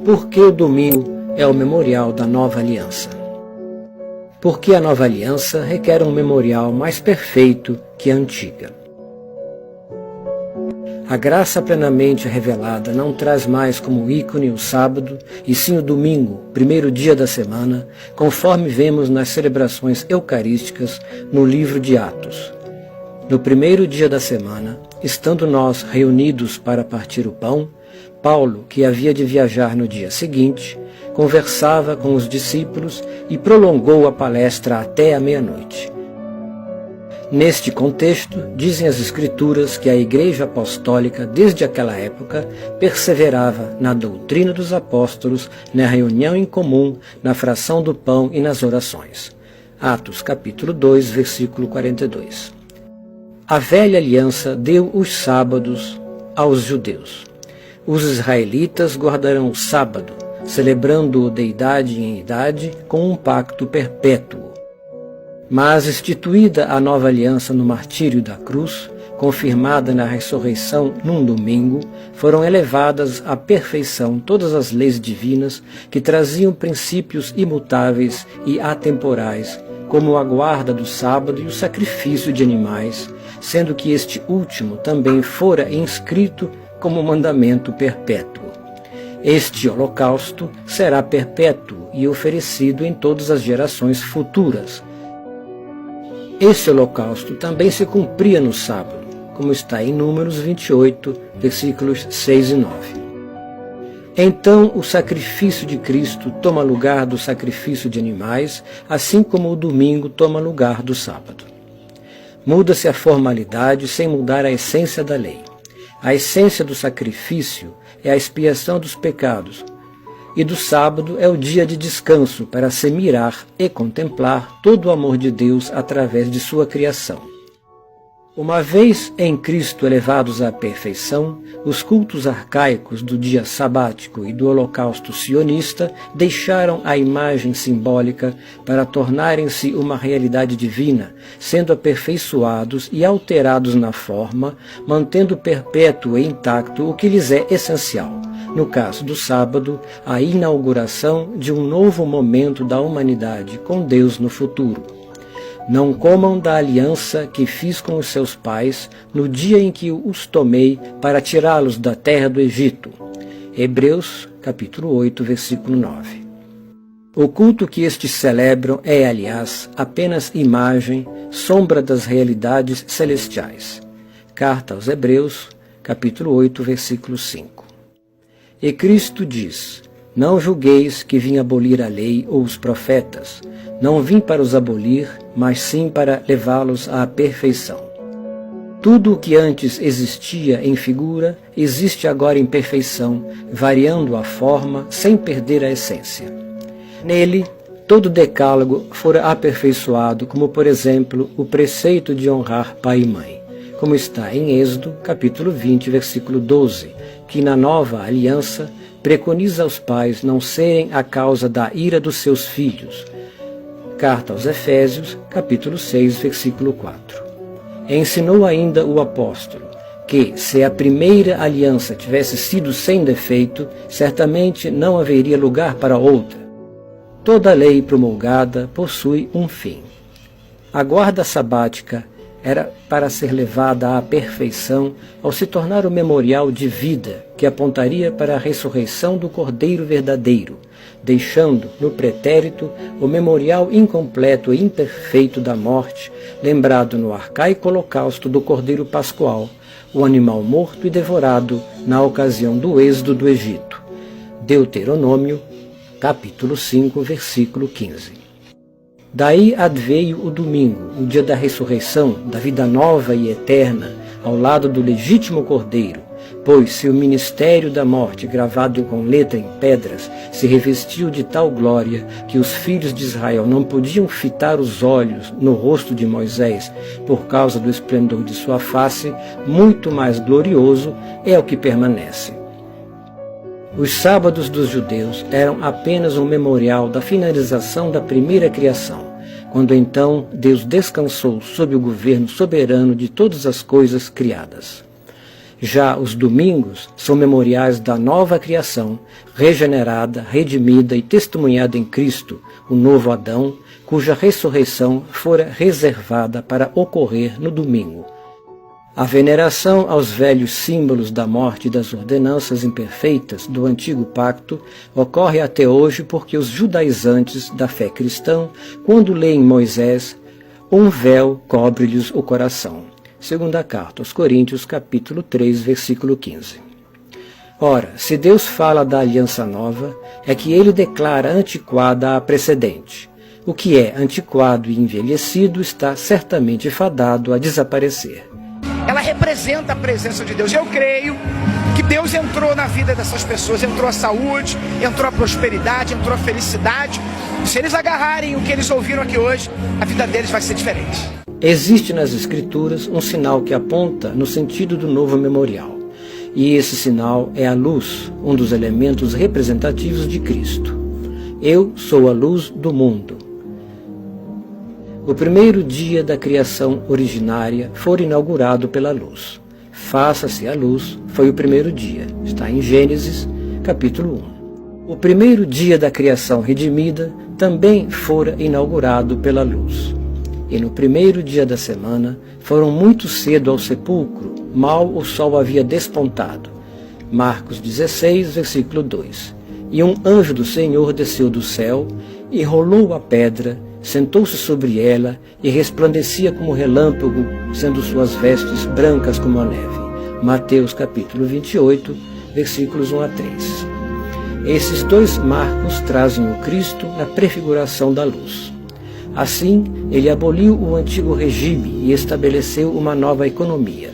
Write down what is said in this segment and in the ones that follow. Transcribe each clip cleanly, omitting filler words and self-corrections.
Por que o domingo é o memorial da nova aliança? Porque a nova aliança requer um memorial mais perfeito que a antiga. A graça plenamente revelada não traz mais como ícone o sábado, e sim o domingo, primeiro dia da semana, conforme vemos nas celebrações eucarísticas no livro de Atos. No primeiro dia da semana, estando nós reunidos para partir o pão, Paulo, que havia de viajar no dia seguinte, conversava com os discípulos e prolongou a palestra até a meia-noite. Neste contexto, dizem as Escrituras que a Igreja Apostólica, desde aquela época, perseverava na doutrina dos apóstolos, na reunião em comum, na fração do pão e nas orações. Atos capítulo 2, versículo 42. A velha aliança deu os sábados aos judeus. Os israelitas guardarão o sábado, celebrando-o de idade em idade, com um pacto perpétuo. Mas, instituída a nova aliança no martírio da cruz, confirmada na ressurreição num domingo, foram elevadas à perfeição todas as leis divinas que traziam princípios imutáveis e atemporais, como a guarda do sábado e o sacrifício de animais, sendo que este último também fora inscrito como mandamento perpétuo. Este holocausto será perpétuo e oferecido em todas as gerações futuras. Esse holocausto também se cumpria no sábado, como está em Números 28, versículos 6 e 9. Então o sacrifício de Cristo toma lugar do sacrifício de animais, assim como o domingo toma lugar do sábado. Muda-se a formalidade sem mudar a essência da lei. A essência do sacrifício é a expiação dos pecados, e do sábado é o dia de descanso para se mirar e contemplar todo o amor de Deus através de sua criação. Uma vez em Cristo elevados à perfeição, os cultos arcaicos do dia sabático e do holocausto sionista deixaram a imagem simbólica para tornarem-se uma realidade divina, sendo aperfeiçoados e alterados na forma, mantendo perpétuo e intacto o que lhes é essencial. No caso do sábado, a inauguração de um novo momento da humanidade com Deus no futuro. Não comam da aliança que fiz com os seus pais no dia em que os tomei para tirá-los da terra do Egito. Hebreus, capítulo 8, versículo 9. O culto que estes celebram é, aliás, apenas imagem, sombra das realidades celestiais. Carta aos Hebreus, capítulo 8, versículo 5. E Cristo diz: Não julgueis que vim abolir a lei ou os profetas. Não vim para os abolir, mas sim para levá-los à perfeição. Tudo o que antes existia em figura, existe agora em perfeição, variando a forma sem perder a essência. Nele, todo decálogo fora aperfeiçoado, como por exemplo o preceito de honrar pai e mãe, como está em Êxodo, capítulo 20, versículo 12, que na nova aliança preconiza aos pais não serem a causa da ira dos seus filhos. Carta aos Efésios, capítulo 6, versículo 4. Ensinou ainda o apóstolo que, se a primeira aliança tivesse sido sem defeito, certamente não haveria lugar para outra. Toda lei promulgada possui um fim. A guarda sabática era para ser levada à perfeição ao se tornar o memorial de vida que apontaria para a ressurreição do Cordeiro verdadeiro, deixando no pretérito o memorial incompleto e imperfeito da morte, lembrado no arcaico holocausto do Cordeiro Pascual, o animal morto e devorado na ocasião do êxodo do Egito. Deuteronômio, capítulo 5, versículo 15. Daí adveio o domingo, o dia da ressurreição, da vida nova e eterna, ao lado do legítimo Cordeiro, pois se o ministério da morte, gravado com letra em pedras, se revestiu de tal glória que os filhos de Israel não podiam fitar os olhos no rosto de Moisés por causa do esplendor de sua face, muito mais glorioso é o que permanece. Os sábados dos judeus eram apenas um memorial da finalização da primeira criação, quando então Deus descansou sob o governo soberano de todas as coisas criadas. Já os domingos são memoriais da nova criação, regenerada, redimida e testemunhada em Cristo, o novo Adão, cuja ressurreição fora reservada para ocorrer no domingo. A veneração aos velhos símbolos da morte e das ordenanças imperfeitas do antigo pacto ocorre até hoje porque os judaizantes da fé cristã, quando leem Moisés, um véu cobre-lhes o coração. Segunda carta aos Coríntios, capítulo 3, versículo 15. Ora, se Deus fala da aliança nova, é que ele declara antiquada a precedente. O que é antiquado e envelhecido está certamente fadado a desaparecer. Ela representa a presença de Deus. Eu creio que Deus entrou na vida dessas pessoas, entrou a saúde, entrou a prosperidade, entrou a felicidade. Se eles agarrarem o que eles ouviram aqui hoje, a vida deles vai ser diferente. Existe nas Escrituras um sinal que aponta no sentido do novo memorial. E esse sinal é a luz, um dos elementos representativos de Cristo. Eu sou a luz do mundo. O primeiro dia da criação originária foi inaugurado pela luz. Faça-se a luz foi o primeiro dia. Está em Gênesis, capítulo 1. O primeiro dia da criação redimida também fora inaugurado pela luz. E no primeiro dia da semana foram muito cedo ao sepulcro, mal o sol havia despontado. Marcos 16, versículo 2. E um anjo do Senhor desceu do céu e rolou a pedra, sentou-se sobre ela e resplandecia como relâmpago, sendo suas vestes brancas como a neve. Mateus capítulo 28, versículos 1 a 3. Esses dois marcos trazem o Cristo na prefiguração da luz. Assim, ele aboliu o antigo regime e estabeleceu uma nova economia.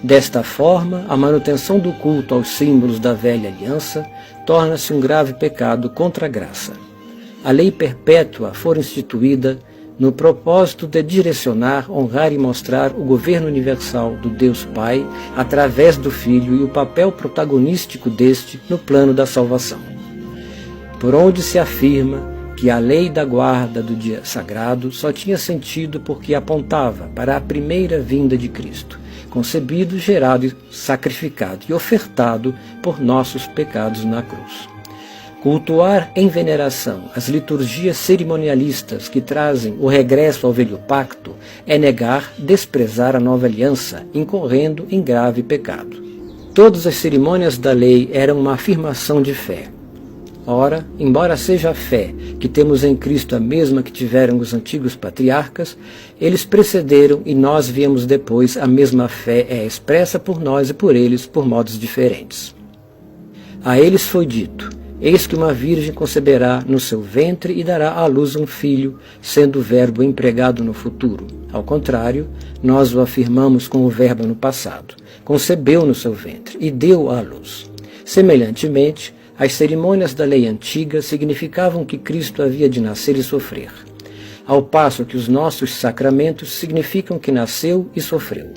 Desta forma, a manutenção do culto aos símbolos da velha aliança torna-se um grave pecado contra a graça. A lei perpétua fora instituída no propósito de direcionar, honrar e mostrar o governo universal do Deus Pai através do Filho e o papel protagonístico deste no plano da salvação. Por onde se afirma que a lei da guarda do dia sagrado só tinha sentido porque apontava para a primeira vinda de Cristo, concebido, gerado, sacrificado e ofertado por nossos pecados na cruz. Cultuar em veneração as liturgias cerimonialistas que trazem o regresso ao velho pacto é negar, desprezar a nova aliança, incorrendo em grave pecado. Todas as cerimônias da lei eram uma afirmação de fé. Ora, embora seja a fé que temos em Cristo a mesma que tiveram os antigos patriarcas, eles precederam e nós viemos depois, a mesma fé é expressa por nós e por eles por modos diferentes. A eles foi dito: eis que uma virgem conceberá no seu ventre e dará à luz um filho, sendo o verbo empregado no futuro. Ao contrário, nós o afirmamos com o verbo no passado. Concebeu no seu ventre e deu à luz. Semelhantemente, as cerimônias da lei antiga significavam que Cristo havia de nascer e sofrer, ao passo que os nossos sacramentos significam que nasceu e sofreu.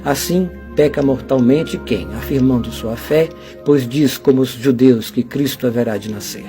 Assim, peca mortalmente quem, afirmando sua fé, pois diz como os judeus que Cristo haverá de nascer.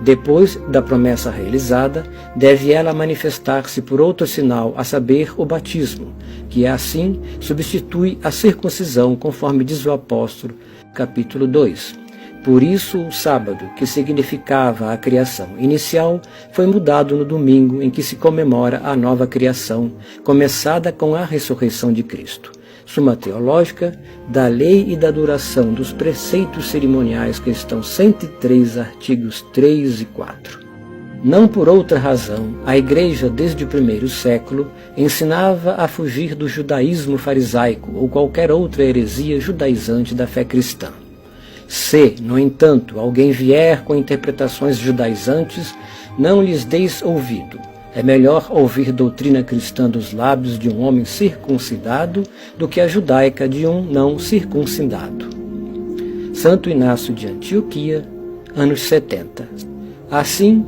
Depois da promessa realizada, deve ela manifestar-se por outro sinal, a saber, o batismo, que assim substitui a circuncisão, conforme diz o apóstolo, capítulo 2. Por isso, o sábado, que significava a criação inicial, foi mudado no domingo em que se comemora a nova criação, começada com a ressurreição de Cristo. Suma teológica da lei e da duração dos preceitos cerimoniais, questão 103, artigos 3 e 4. Não por outra razão, a Igreja, desde o primeiro século, ensinava a fugir do judaísmo farisaico ou qualquer outra heresia judaizante da fé cristã. Se, no entanto, alguém vier com interpretações judaizantes, não lhes deis ouvido. É melhor ouvir doutrina cristã dos lábios de um homem circuncidado do que a judaica de um não circuncidado. Santo Inácio de Antioquia, anos 70. Assim,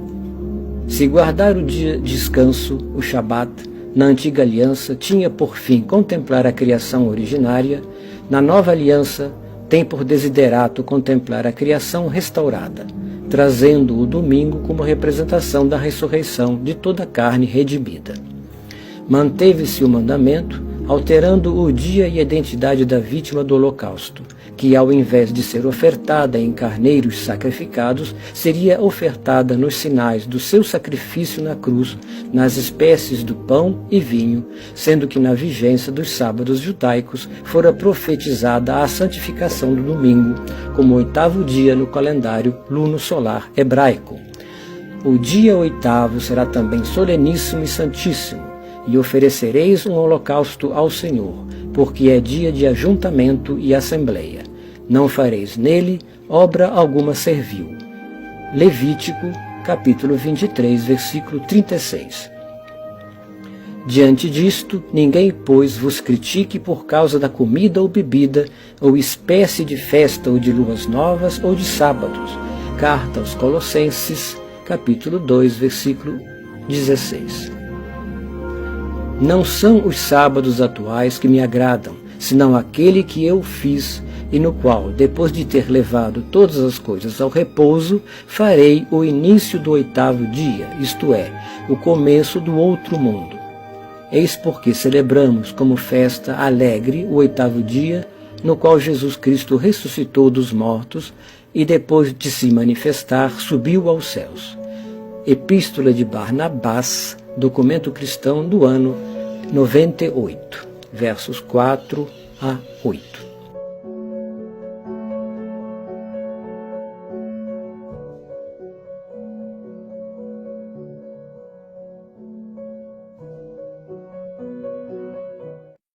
se guardar o dia de descanso, o Shabat, na antiga aliança, tinha por fim contemplar a criação originária, na nova aliança, tem por desiderato contemplar a criação restaurada, trazendo o domingo como representação da ressurreição de toda a carne redimida. Manteve-se o mandamento alterando o dia e a identidade da vítima do holocausto, que ao invés de ser ofertada em carneiros sacrificados, seria ofertada nos sinais do seu sacrifício na cruz, nas espécies do pão e vinho, sendo que na vigência dos sábados judaicos fora profetizada a santificação do domingo, como 8º dia no calendário luno-solar hebraico. O dia 8º será também soleníssimo e santíssimo, e oferecereis um holocausto ao Senhor, porque é dia de ajuntamento e assembleia. Não fareis nele obra alguma servil. Levítico, capítulo 23, versículo 36. Diante disto, ninguém, pois, vos critique por causa da comida ou bebida, ou espécie de festa ou de luas novas ou de sábados. Carta aos Colossenses, capítulo 2, versículo 16. Não são os sábados atuais que me agradam, senão aquele que eu fiz, e no qual, depois de ter levado todas as coisas ao repouso, farei o início do 8º dia, isto é, o começo do outro mundo. Eis porque celebramos como festa alegre o 8º dia, no qual Jesus Cristo ressuscitou dos mortos e, depois de se manifestar, subiu aos céus. Epístola de Barnabás, documento cristão do ano 98, versos 4 a 8.